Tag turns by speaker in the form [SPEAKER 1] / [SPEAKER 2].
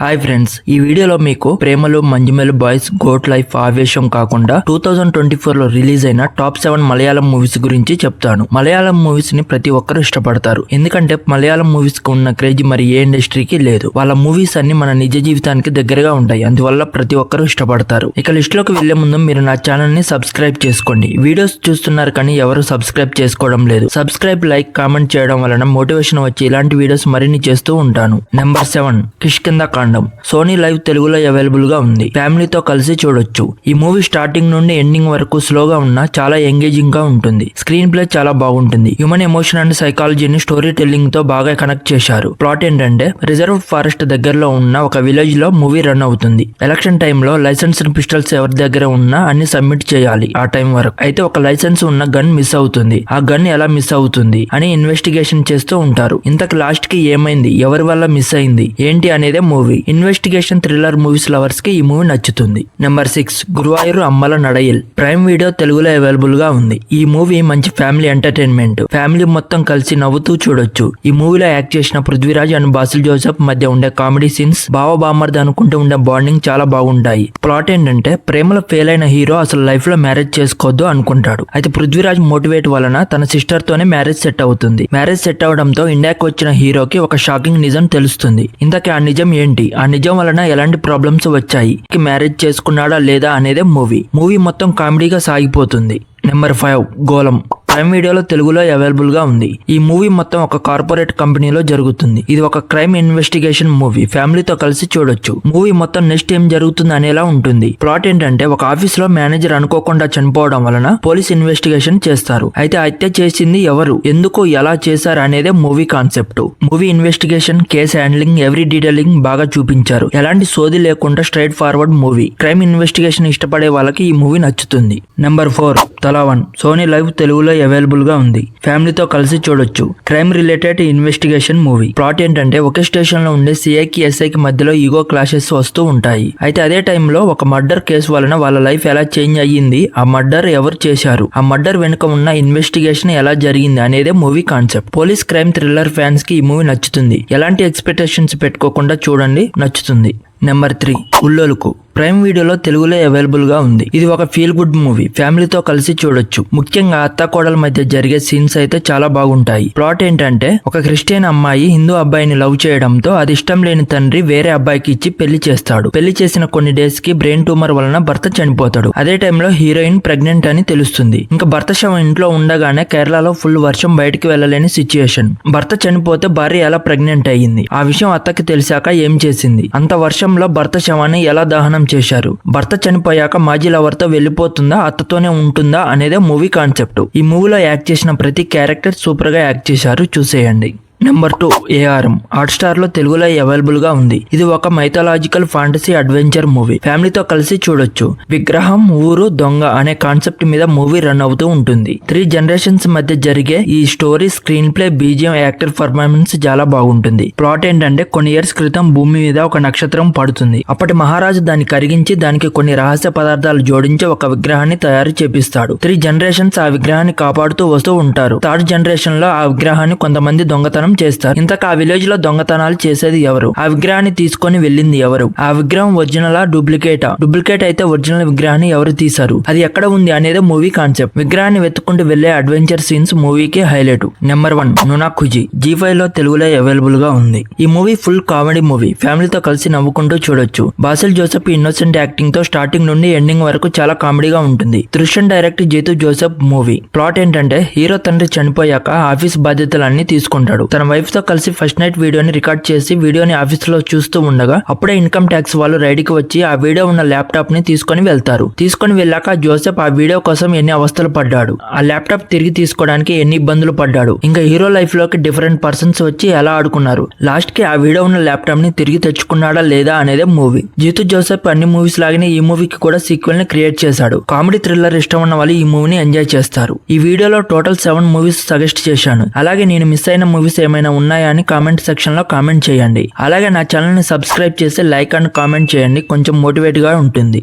[SPEAKER 1] Hi friends, ఈ వీడియోలో మీకు ప్రేమలు మంజుమెల్ బాయ్స్ గోట్ లైఫ్ ఆవేశం కాకుండా 2024 లో రిలీజ్ అయిన టాప్ 7 మలయాళం మూవీస్ గురించి చెప్తాను. మలయాళం మూవీస్ ని ప్రతి ఒక్కరు ఇష్టపడతారు, ఎందుకంటే మలయాళం మూవీస్ కి ఉన్న క్రేజ్ మరి ఏ ఇండస్ట్రీకి లేదు. వాళ్ళ మూవీస్ అన్ని మన నిజ జీవితానికి దగ్గరగా ఉంటాయి, అందువల్ల ప్రతి ఒక్కరు ఇష్టపడతారు. ఇక లిస్ట్ లోకి వెళ్లే ముందు మీరు నా ఛానల్ ని సబ్స్క్రైబ్ చేసుకోండి. వీడియోస్ చూస్తున్నారు కానీ ఎవరు సబ్స్క్రైబ్ చేసుకోవడం లేదు. సబ్స్క్రైబ్, లైక్, కామెంట్ చేయడం వలన మోటివేషన్ వచ్చి ఇలాంటి వీడియోస్ మరిన్ని చేస్తూ ఉంటాను. నెంబర్ 7 కిష్కింధకాండం. సోనీ లైవ్ తెలుగులో అవైలబుల్ గా ఉంది. ఫ్యామిలీతో కలిసి చూడొచ్చు. ఈ మూవీ స్టార్టింగ్ నుండి ఎండింగ్ వరకు స్లోగా ఉన్నా చాలా ఎంగేజింగ్ గా ఉంటుంది. స్క్రీన్ ప్లే చాలా బాగుంటుంది. హ్యూమన్ ఎమోషన్ అండ్ సైకాలజీని స్టోరీ టెల్లింగ్ తో బాగా కనెక్ట్ చేశారు. ప్లాట్ ఏంటంటే, రిజర్వ్ ఫారెస్ట్ దగ్గరలో ఉన్న ఒక విలేజ్ లో మూవీ రన్ అవుతుంది. ఎలక్షన్ టైంలో లైసెన్స్డ్ పిస్టల్స్ ఎవరి దగ్గర ఉన్నా అన్ని సబ్మిట్ చేయాలి ఆ టైం వరకు. అయితే ఒక లైసెన్స్ ఉన్న గన్ మిస్ అవుతుంది. ఆ గన్ ఎలా మిస్ అవుతుంది అని ఇన్వెస్టిగేషన్ చేస్తూ ఉంటారు. ఇంతకు లాస్ట్ కి ఏమైంది, ఎవరి వల్ల మిస్ అయింది ఏంటి అనేదే movie. Investigation thriller movies lovers కి ఈ మూవీ నచ్చుతుంది. నెంబర్ 6 గురువాయూరు అమ్మల నడయల్. ప్రైమ్ వీడియో తెలుగులో అవైలబుల్ గా ఉంది. ఈ మూవీ మంచి ఫ్యామిలీ ఎంటర్టైన్మెంట్. ఫ్యామిలీ మొత్తం కలిసి నవ్వుతూ చూడొచ్చు. ఈ మూవీలో యాక్ట్ చేసిన పృథ్వీరాజ్ అండ్ బాసిల్ జోసెఫ్ మధ్య ఉండే కామెడీ సీన్స్, బావ బామ్మర్ది అనుకుంటూ ఉండే బాండింగ్ చాలా బాగుంటాయి. ప్లాట్ ఏంటంటే, ప్రేమలో ఫెయిల్ అయిన హీరో అసలు లైఫ్ లో మ్యారేజ్ చేసుకోవద్దు అనుకుంటాడు. అయితే పృథ్వీరాజ్ మోటివేట్ వలన తన సిస్టర్ తోనే మ్యారేజ్ సెట్ అవుతుంది. మ్యారేజ్ సెట్ అవడంతో ఇండియాకి వచ్చిన హీరోకి ఒక షాకింగ్ నిజం తెలుస్తుంది. ఇంతకీ ఆ నిజం ఏంటి, ఆ నిజం వలన ఎలాంటి ప్రాబ్లమ్స్ వచ్చాయి, మ్యారేజ్ చేసుకున్నాడా లేదా అనేదే మూవీ మొత్తం కామెడీగా సాగిపోతుంది. Number 5 golem. ప్రైమ్ వీడియోలో తెలుగులో అవైలబుల్ గా ఉంది. ఈ మూవీ మొత్తం ఒక కార్పొరేట్ కంపెనీలో జరుగుతుంది. ఇది ఒక క్రైమ్ ఇన్వెస్టిగేషన్ మూవీ. ఫ్యామిలీతో కలిసి చూడొచ్చు. మూవీ మొత్తం నెక్స్ట్ ఏం జరుగుతుంది అనేలా ఉంటుంది. ప్లాట్ ఏంటంటే, ఒక ఆఫీస్ లో మేనేజర్ అనుకోకుండా చనిపోవడం వలన పోలీస్ ఇన్వెస్టిగేషన్ చేస్తారు. అయితే హత్య చేసింది ఎవరు, ఎందుకు, ఎలా చేశారు అనేదే movie concept. Movie investigation, case handling, every detailing బాగా చూపించారు. ఎలాంటి సోది లేకుండా straight forward movie. Crime investigation ఇష్టపడే వాళ్ళకి ఈ మూవీ నచ్చుతుంది. నెంబర్ 4 తలావన్. సోనీ లైవ్ తెలుగులో అవైలబుల్ గా ఉంది. ఫ్యామిలీతో కలిసి చూడొచ్చు. Crime related investigation movie. Plot ఏంటంటే, ఒకే స్టేషన్ లో ఉండే సిఐకి ఎస్ఐకి మధ్యలో ఈగో క్లాషెస్ వస్తూ ఉంటాయి. అయితే అదే టైంలో ఒక మర్డర్ కేసు వలన వాళ్ళ లైఫ్ ఎలా చేంజ్ అయ్యింది, ఆ మర్డర్ ఎవరు చేశారు, ఆ మర్డర్ వెనుక ఉన్న ఇన్వెస్టిగేషన్ ఎలా జరిగింది అనేదే movie concept. Police crime thriller fans కి ఈ మూవీ నచ్చుతుంది. ఎలాంటి ఎక్స్పెక్టేషన్స్ పెట్టుకోకుండా చూడండి, నచ్చుతుంది. నెంబర్ 3 ఉల్లోలుకు. ప్రైమ్ వీడియోలో తెలుగులో అవైలబుల్ గా ఉంది. ఇది ఒక ఫీల్ గుడ్ మూవీ. ఫ్యామిలీతో కలిసి చూడొచ్చు. ముఖ్యంగా అత్త కోడల మధ్య జరిగే సీన్స్ అయితే చాలా బాగుంటాయి. ప్లాట్ ఏంటంటే, ఒక క్రిస్టియన్ అమ్మాయి హిందూ అబ్బాయిని లవ్ చేయడంతో అది ఇష్టం లేని తండ్రి వేరే అబ్బాయికి ఇచ్చి పెళ్లి చేస్తాడు. పెళ్లి చేసిన కొన్ని డేస్ కి బ్రెయిన్ ట్యూమర్ వలన భర్త చనిపోతాడు. అదే టైంలో హీరోయిన్ ప్రెగ్నెంట్ అని తెలుస్తుంది. ఇంకా భర్త శవం ఇంట్లో ఉండగానే కేరళలో ఫుల్ వర్షం, బయటికి వెళ్లలేని సిచ్యుయేషన్. భర్త చనిపోతే భార్య ఎలా ప్రెగ్నెంట్ అయ్యింది, ఆ విషయం అత్తకి తెలిసాక ఏం చేసింది, అంత వర్షంలో భర్త శవాన్ని ఎలా దహనం చేశారు, భర్త చనిపోయాక మాజీ లవర్ తో వెళ్లిపోతుందా, అత్తతోనే ఉంటుందా అనేదే మూవీ కాన్సెప్ట్. ఈ మూవీలో యాక్ట్ చేసిన ప్రతి క్యారెక్టర్ సూపర్ గా యాక్ట్ చేశారు, చూసేయండి. Number 2 ARM. హాట్ స్టార్ లో తెలుగులో అవైలబుల్ గా ఉంది. ఇది ఒక మైథాలజికల్ ఫాంటసీ అడ్వెంచర్ మూవీ. ఫ్యామిలీతో కలిసి చూడొచ్చు. విగ్రహం, ఊరు, దొంగ అనే కాన్సెప్ట్ మీద మూవీ రన్ అవుతూ ఉంటుంది. 3 జనరేషన్స్ మధ్య జరిగే ఈ story, screen play, BGM, actor performance చాలా బాగుంటుంది. ప్లాట్ ఏంటంటే, కొన్ని ఇయర్స్ క్రితం భూమి మీద ఒక నక్షత్రం పడుతుంది. అప్పటి మహారాజు దాన్ని కరిగించి దానికి కొన్ని రహస్య పదార్థాలు జోడించి ఒక విగ్రహాన్ని తయారు చేపిస్తాడు. 3 జనరేషన్స్ ఆ విగ్రహాన్ని కాపాడుతూ వస్తూ ఉంటారు. 3rd జనరేషన్ లో ఆ విగ్రహాన్ని కొంతమంది దొంగతనం చేస్తారు. ఇంతకు ఆ విలేజ్ లో దొంగతనాలు చేసేది ఎవరు, ఆ విగ్రహాన్ని తీసుకొని వెళ్ళింది ఎవరు, ఆ విగ్రహం ఒరిజినలా డూప్లికేటా, డూప్లికేట్ అయితే ఒరిజినల్ విగ్రహాన్ని ఎవరు తీశారు, అది ఎక్కడ ఉంది అనేది మూవీ కాన్సెప్ట్. విగ్రహాన్ని వెతుక్కుంటూ వెళ్లే అడ్వెంచర్ సీన్స్ మూవీకి హైలైట్. నెంబర్ 1 నునాఖుజీ. G5 లో తెలుగులో అవైలబుల్ గా ఉంది. ఈ మూవీ ఫుల్ కామెడీ మూవీ. ఫ్యామిలీతో కలిసి నవ్వుకుంటూ చూడొచ్చు. బాసిల్ జోసెఫ్ ఇన్నోసెంట్ యాక్టింగ్ తో స్టార్టింగ్ నుండి ఎండింగ్ వరకు చాలా కామెడీగా ఉంటుంది. Drishyam direct Jeethu Joseph movie. Plot ఏంటంటే, హీరో తండ్రి చనిపోయాక ఆఫీస్ బాధ్యతలన్నీ తీసుకుంటాడు. తన వైఫ్ తో కలిసి ఫస్ట్ నైట్ వీడియోని రికార్డ్ చేసి వీడియోని ఆఫీస్ లో చూస్తూ ఉండగా అప్పుడే ఇన్కమ్ ట్యాక్స్ వాళ్ళు రైడ్కి వచ్చి ఆ వీడియో ఉన్న ల్యాప్టాప్ ని తీసుకొని వెళ్తారు. తీసుకొని వెళ్ళాక జోసెఫ్ ఆ వీడియో కోసం ఎన్ని అవస్థలు పడ్డాడు, ఆ ల్యాప్టాప్ తిరిగి తీసుకోవడానికి ఎన్ని ఇబ్బందులు పడ్డాడు, ఇంకా హీరో లైఫ్ లోకి డిఫరెంట్ పర్సన్స్ వచ్చి ఎలా ఆడుకున్నారు, లాస్ట్ కి ఆ వీడియో ఉన్న ల్యాప్టాప్ ని తిరిగి తెచ్చుకున్నాడా లేదా అనేదే మూవీ. జీతు జోసెఫ్ అన్ని మూవీస్ లాగానే ఈ మూవీకి కూడా సీక్వెల్ ని క్రియేట్ చేశాడు. కామెడీ థ్రిల్లర్ ఇష్టం ఉన్న వాళ్ళు ఈ మూవీని ఎంజాయ్ చేస్తారు. ఈ వీడియోలో టోటల్ 7 మూవీస్ సజెస్ట్ చేశాను. అలాగే నేను మిస్ అయిన మూవీస్ ఏమైనా ఉన్నాయా అని కామెంట్ సెక్షన్ లో కామెంట్ చేయండి. అలాగే నా ఛానల్ ని సబ్స్క్రైబ్ చేసి లైక్ అండ్ కామెంట్ చేయండి, కొంచెం మోటివేట్ గా ఉంటుంది.